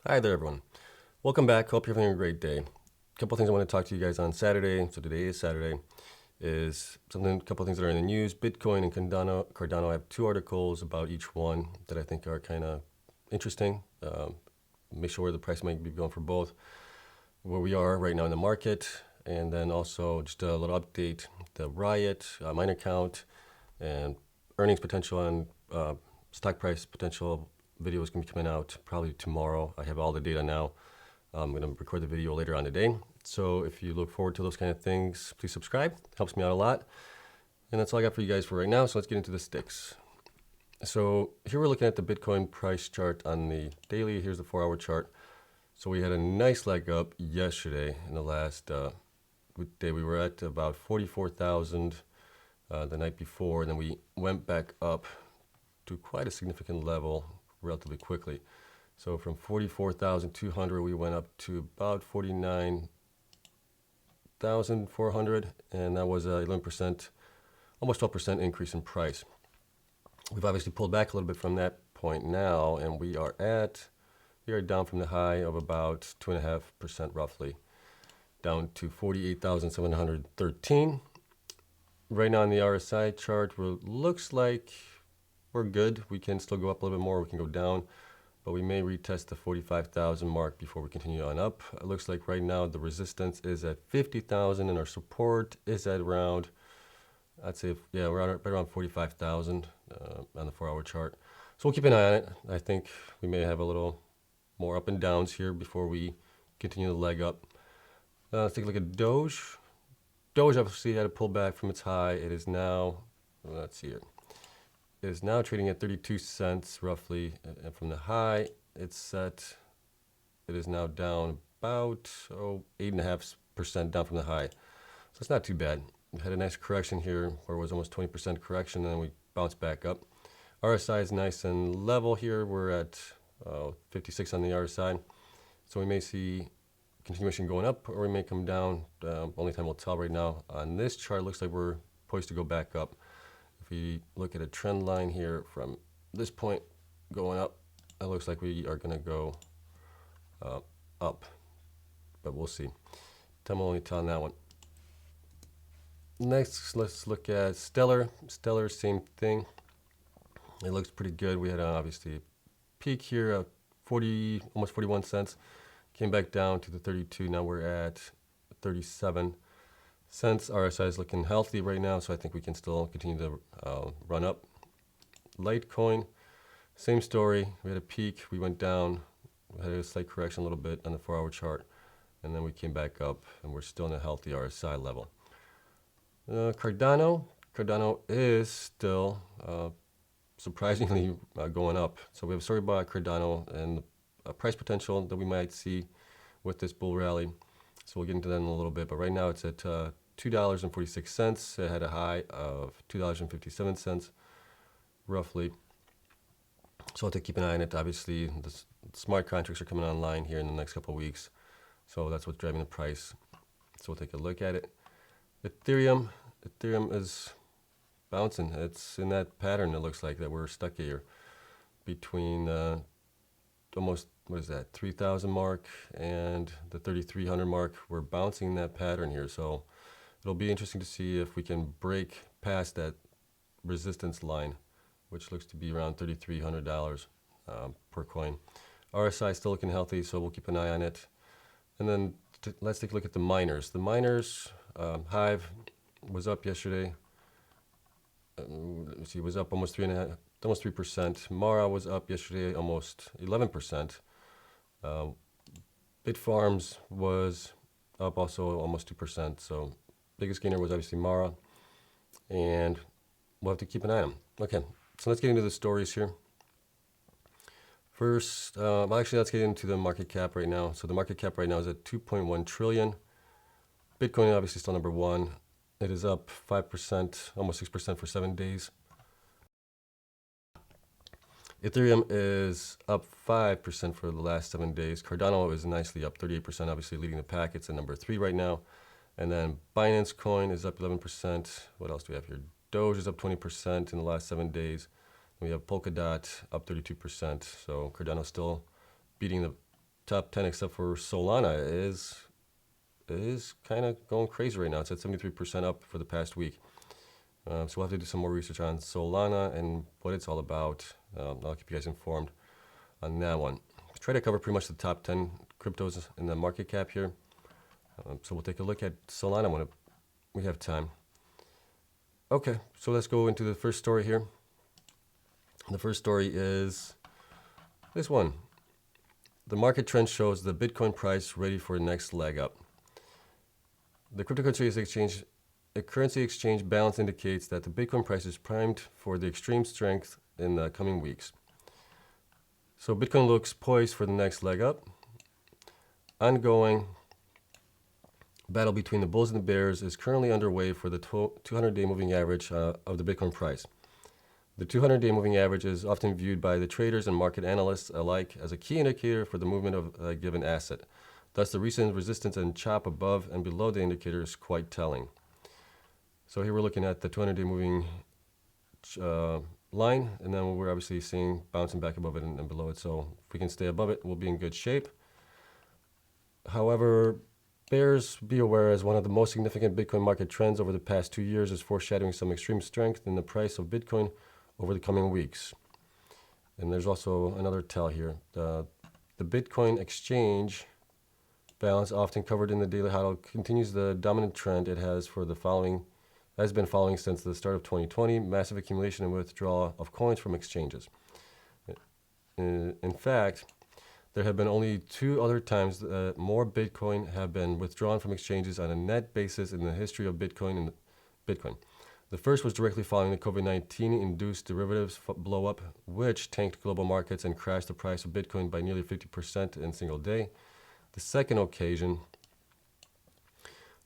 Hi there, everyone. Welcome back. Hope you're having a great day. A couple things I want to talk to you guys on Saturday. So today is Saturday. A couple things that are in the news. Bitcoin and Cardano. I have two articles about each one that I think are kind of interesting. Make sure where the price might be going for both, where we are right now in the market, and then also just a little update: the riot, miner count, and earnings potential and stock price potential. Video is going to be coming out probably tomorrow. I have all the data now. I'm going to record the video later on today. So if you look forward to those kind of things, please subscribe. It helps me out a lot. And that's all I got for you guys for right now. So let's get into the sticks. So here we're looking at the Bitcoin price chart on the daily. Here's the 4-hour chart. So we had a nice leg up yesterday in the last day. We were at about 44,000 the night before. And then we went back up to quite a significant level relatively quickly. So from 44,200, we went up to about 49,400, and that was a 11%, almost 12% increase in price. We've obviously pulled back a little bit from that point now, and we are down from the high of about 2.5% roughly, down to 48,713. Right now on the RSI chart, looks like we're good. We can still go up a little bit more. We can go down, but we may retest the 45,000 mark before we continue on up. It looks like right now the resistance is at 50,000 and our support is at around, I'd say, yeah, we're right around 45,000 on the 4-hour chart. So we'll keep an eye on it. I think we may have a little more up and downs here before we continue the leg up. Let's take a look at Doge. Doge obviously had a pullback from its high. It is now, let's see here. It is now trading at 32 cents roughly, and from the high it's set. It is now down about 8.5% down from the high, so it's not too bad. We had a nice correction here where it was almost 20% correction, and then we bounced back up. RSI is nice and level here. We're at 56 on the RSI, so we may see continuation going up, or we may come down. Only time will tell right now. On this chart, it looks like we're poised to go back up. If we look at a trend line here from this point going up, it looks like we are going to go up, but we'll see. Time will only tell on that one. Next, let's look at Stellar. Stellar, same thing. It looks pretty good. We had obviously a peak here of almost 41 cents. Came back down to the 32. Now we're at 37 cents. RSI is looking healthy right now, so I think we can still continue to run up. Litecoin, same story. We had a peak, we went down, we had a slight correction a little bit on the 4-hour chart, and then we came back up, and we're still in a healthy RSI level. Cardano is still surprisingly going up. So we have a story about Cardano and a price potential that we might see with this bull rally. So we'll get into that in a little bit, but right now it's at $2.46. It had a high of $2.57 roughly. So I'll have to keep an eye on it. Obviously, the smart contracts are coming online here in the next couple of weeks, so that's what's driving the price. So we'll take a look at it. Ethereum is bouncing. It's in that pattern, it looks like, that we're stuck here between almost, what is that, 3,000 mark and the 3,300 mark. We're bouncing that pattern here, so it'll be interesting to see if we can break past that resistance line, which looks to be around $3,300 per coin. RSI still looking healthy, so we'll keep an eye on it. And then let's take a look at the miners. The miners, Hive was up yesterday. Let's see, it was up almost 3%. Mara was up yesterday almost 11%. Bitfarms was up also almost 2%. So biggest gainer was obviously Mara, and we'll have to keep an eye on them. Okay, so let's get into the stories here. First, actually, let's get into the market cap right now. So the market cap right now is at 2.1 trillion. Bitcoin obviously still number one. It is up 5%, almost 6% for 7 days. Ethereum is up 5% for the last 7 days. Cardano is nicely up 38%, obviously leading the pack. It's at number 3 right now. And then Binance Coin is up 11%. What else do we have here? Doge is up 20% in the last 7 days. We have Polkadot up 32%. So Cardano still beating top 10 except for Solana is kind of going crazy right now. It's at 73% up for the past week. So we'll have to do some more research on Solana and what it's all about. I'll keep you guys informed on that one. Try to cover pretty much the top 10 cryptos in the market cap here. So we'll take a look at Solana when we have time. Okay, so let's go into the first story here. The first story is this one. The market trend shows the Bitcoin price ready for the next leg up. The currency exchange balance indicates that the Bitcoin price is primed for the extreme strength in the coming weeks. So Bitcoin looks poised for the next leg up. Ongoing battle between the bulls and the bears is currently underway for the 200-day moving average of the Bitcoin price. The 200-day moving average is often viewed by the traders and market analysts alike as a key indicator for the movement of a given asset. Thus, the recent resistance and chop above and below the indicator is quite telling. So here we're looking at the 200-day moving line, and then we're obviously seeing bouncing back above it and below it. So if we can stay above it, we'll be in good shape. However, bears be aware, as one of the most significant Bitcoin market trends over the past 2 years is foreshadowing some extreme strength in the price of Bitcoin over the coming weeks. And there's also another tell here. The Bitcoin exchange balance, often covered in the daily huddle, continues the dominant trend it has been following since the start of 2020, massive accumulation and withdrawal of coins from exchanges. In fact, there have been only 2 other times that more Bitcoin have been withdrawn from exchanges on a net basis in the history of Bitcoin. The first was directly following the COVID-19 induced derivatives blow-up, which tanked global markets and crashed the price of Bitcoin by nearly 50% in a single day. The second occasion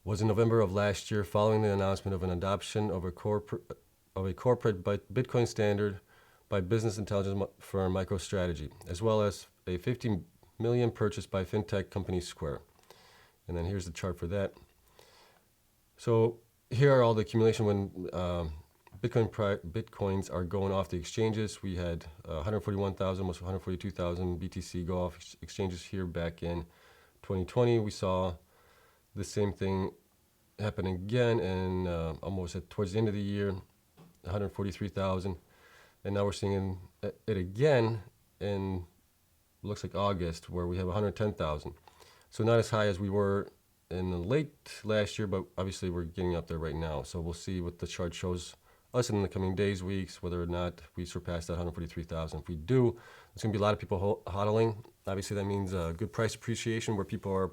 was in November of last year, following the announcement of an adoption of a corporate Bitcoin standard by business intelligence firm MicroStrategy, as well as a $50 million purchase by fintech company Square. And then here's the chart for that. So here are all the accumulation when Bitcoins are going off the exchanges. We had 141,000, almost 142,000 BTC go off exchanges here back in 2020. We saw the same thing happen again and almost towards the end of the year, 143,000. And now we're seeing it again in, looks like August, where we have 110,000. So not as high as we were in the late last year, but obviously we're getting up there right now. So we'll see what the chart shows us in the coming days, weeks, whether or not we surpass that 143,000. If we do, there's going to be a lot of people hodling. Obviously that means good price appreciation where people are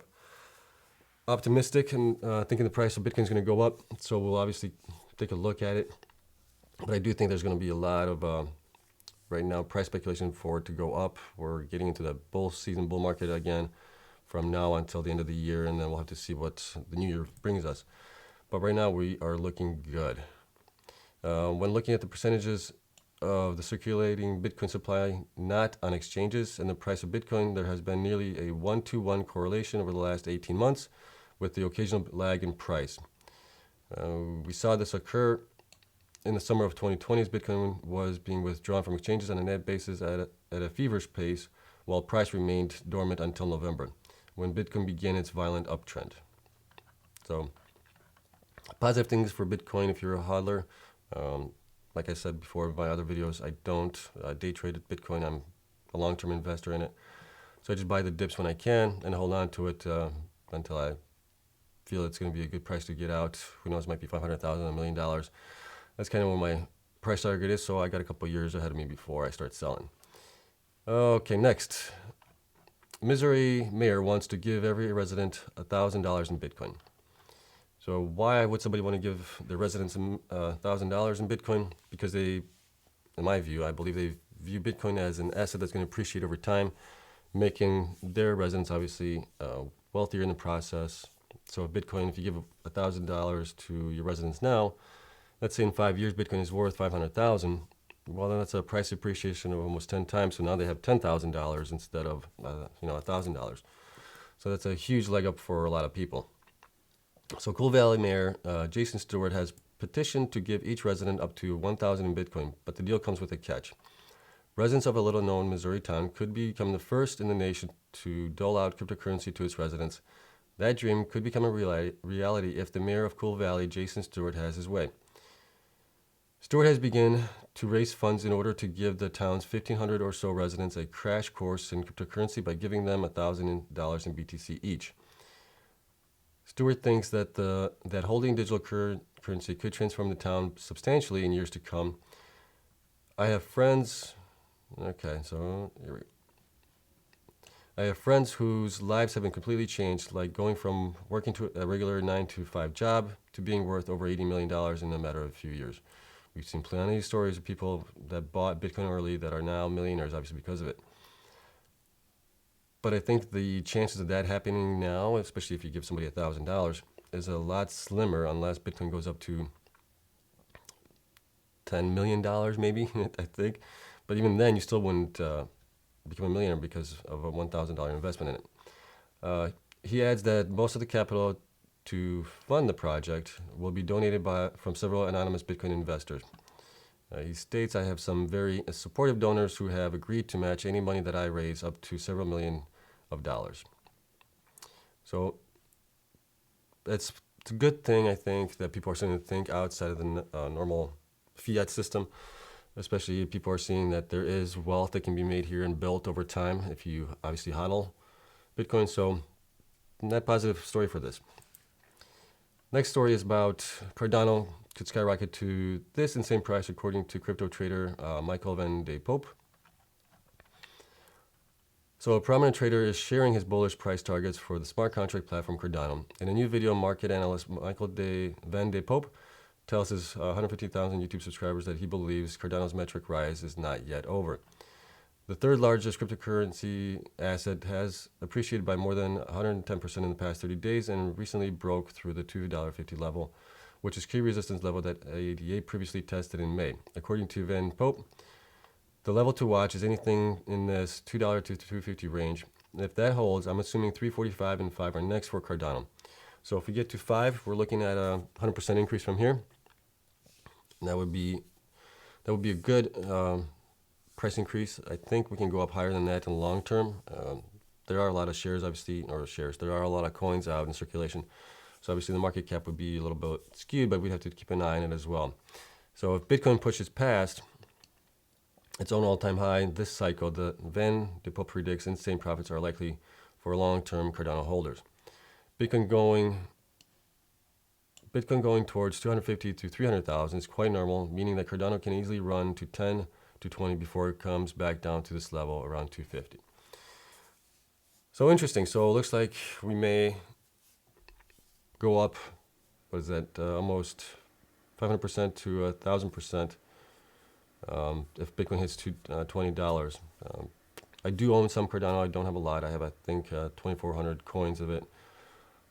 optimistic and thinking the price of Bitcoin is going to go up. So we'll obviously take a look at it. But I do think there's going to be a lot of, right now, price speculation for it to go up. We're getting into the bull market again from now until the end of the year, and then we'll have to see what the new year brings us. But right now, we are looking good. When looking at the percentages of the circulating Bitcoin supply not on exchanges and the price of Bitcoin, there has been nearly a 1-to-1 correlation over the last 18 months with the occasional lag in price. We saw this occur in the summer of 2020 as Bitcoin was being withdrawn from exchanges on a net basis at a feverish pace, while price remained dormant until November, when Bitcoin began its violent uptrend. So, positive things for Bitcoin if you're a hodler. Like I said before in my other videos, I don't day trade Bitcoin. I'm a long-term investor in it. So I just buy the dips when I can and hold on to it until I feel it's going to be a good price to get out. Who knows, it might be $500,000, $1 million. That's kind of where my price target is, so I got a couple years ahead of me before I start selling. Okay, next. Missouri mayor wants to give every resident $1,000 in Bitcoin. So why would somebody want to give their residents $1,000 in Bitcoin? Because they, in my view, I believe they view Bitcoin as an asset that's going to appreciate over time, making their residents obviously wealthier in the process. So Bitcoin, if you give $1,000 to your residents now, let's say in 5 years Bitcoin is worth $500,000. Well, then that's a price appreciation of almost 10 times. So now they have $10,000 instead of $1,000. So that's a huge leg up for a lot of people. So Cool Valley Mayor Jason Stewart has petitioned to give each resident up to $1,000 in Bitcoin, but the deal comes with a catch. Residents of a little-known Missouri town could become the first in the nation to dole out cryptocurrency to its residents. That dream could become a reality if the mayor of Cool Valley, Jason Stewart, has his way. Stewart has begun to raise funds in order to give the town's 1,500 or so residents a crash course in cryptocurrency by giving them $1,000 in BTC each. Stewart thinks that holding digital currency could transform the town substantially in years to come. I have friends. Okay, so here we go. I have friends whose lives have been completely changed, like going from working to a regular 9-to-5 job to being worth over $80 million in a matter of a few years. We've seen plenty of stories of people that bought Bitcoin early that are now millionaires, obviously, because of it. But I think the chances of that happening now, especially if you give somebody $1,000, is a lot slimmer unless Bitcoin goes up to $10 million maybe, I think. But even then, you still wouldn't become a millionaire because of a $1,000 investment in it. He adds that most of the capital to fund the project will be donated from several anonymous Bitcoin investors. He states, I have some very supportive donors who have agreed to match any money that I raise up to several million of dollars. So it's a good thing, I think, that people are starting to think outside of the normal fiat system. Especially people are seeing that there is wealth that can be made here and built over time if you obviously hodl Bitcoin. So net positive story for this. Next story is about Cardano to skyrocket to this insane price according to crypto trader Michael Van de Pope. So a prominent trader is sharing his bullish price targets for the smart contract platform Cardano. In a new video, market analyst Michael Van de Pope tells his 150,000 YouTube subscribers that he believes Cardano's metric rise is not yet over. The third largest cryptocurrency asset has appreciated by more than 110% in the past 30 days and recently broke through the $2.50 level, which is key resistance level that ADA previously tested in May. According to Van Pope, the level to watch is anything in this $2 to $2.50 range. If that holds, I'm assuming 345 and 5 are next for Cardano. So if we get to 5, we're looking at a 100% increase from here. And that would be a good price increase. I think we can go up higher than that in the long term. There are a lot of shares, obviously, there are a lot of coins out in circulation. So obviously the market cap would be a little bit skewed, but we'd have to keep an eye on it as well. So if Bitcoin pushes past its own all-time high this cycle, the Van de Pope predicts insane profits are likely for long-term Cardano holders. Bitcoin going towards 250 to 300,000 is quite normal, meaning that Cardano can easily run to 10 to 20 before it comes back down to this level around 250. So interesting. So it looks like we may go up, what is that, almost 500% to 1,000% if Bitcoin hits $20. I do own some Cardano. I don't have a lot. I have, I think, 2,400 coins of it.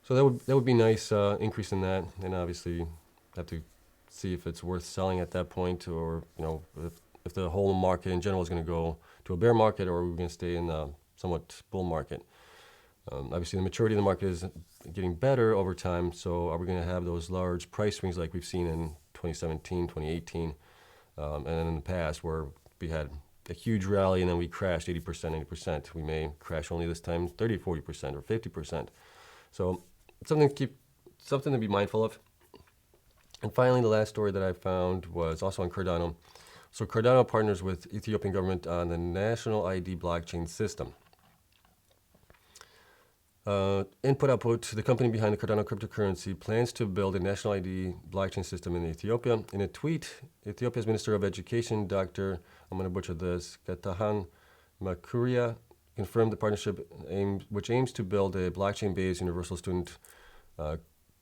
So that would be nice increase in that, and obviously have to see if it's worth selling at that point, or if the whole market in general is going to go to a bear market, or we're going to stay in a somewhat bull market. Obviously, the maturity of the market is getting better over time. So are we going to have those large price swings like we've seen in 2017, 2018, and in the past where we had a huge rally and then we crashed 80%, 80%. We may crash only this time 30, 40%, or 50%. So something to be mindful of. And finally, the last story that I found was also on Cardano. So Cardano partners with Ethiopian government on the National ID blockchain system. Output, the company behind the Cardano cryptocurrency plans to build a national ID blockchain system in Ethiopia. In a tweet, Ethiopia's Minister of Education, Dr. I'm going to butcher this, Getahan Makuria, confirmed the partnership which aims to build a blockchain-based universal student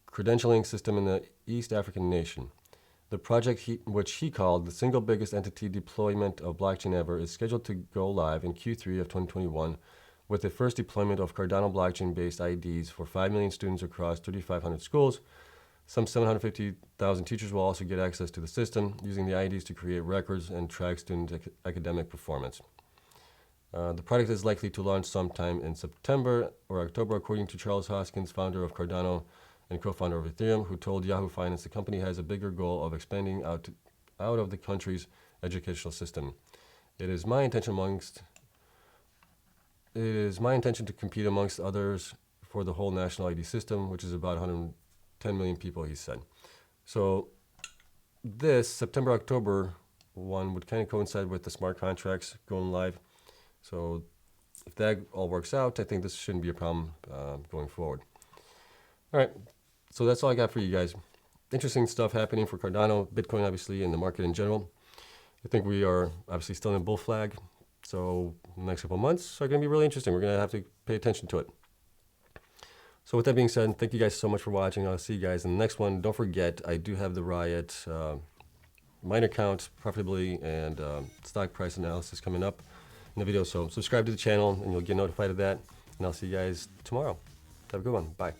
credentialing system in the East African nation. The project, which he called the single biggest entity deployment of blockchain ever, is scheduled to go live in Q3 of 2021 with the first deployment of Cardano blockchain-based IDs for 5 million students across 3,500 schools. Some 750,000 teachers will also get access to the system, using the IDs to create records and track student academic performance. The product is likely to launch sometime in September or October, according to Charles Hoskins, founder of Cardano and co-founder of Ethereum, who told Yahoo Finance the company has a bigger goal of expanding out of the country's educational system. It is my intention to compete amongst others for the whole national ID system, which is about 110 million people, he said. So this September, October one would kind of coincide with the smart contracts going live. So if that all works out, I think this shouldn't be a problem going forward. All right, so that's all I got for you guys. Interesting stuff happening for Cardano, Bitcoin, obviously, and the market in general. I think we are obviously still in a bull flag. So the next couple of months are going to be really interesting. We're going to have to pay attention to it. So with that being said, thank you guys so much for watching. I'll see you guys in the next one. Don't forget, I do have the Riot miner count, profitability, and stock price analysis coming up in the video. So subscribe to the channel and you'll get notified of that. And I'll see you guys tomorrow. Have a good one. Bye.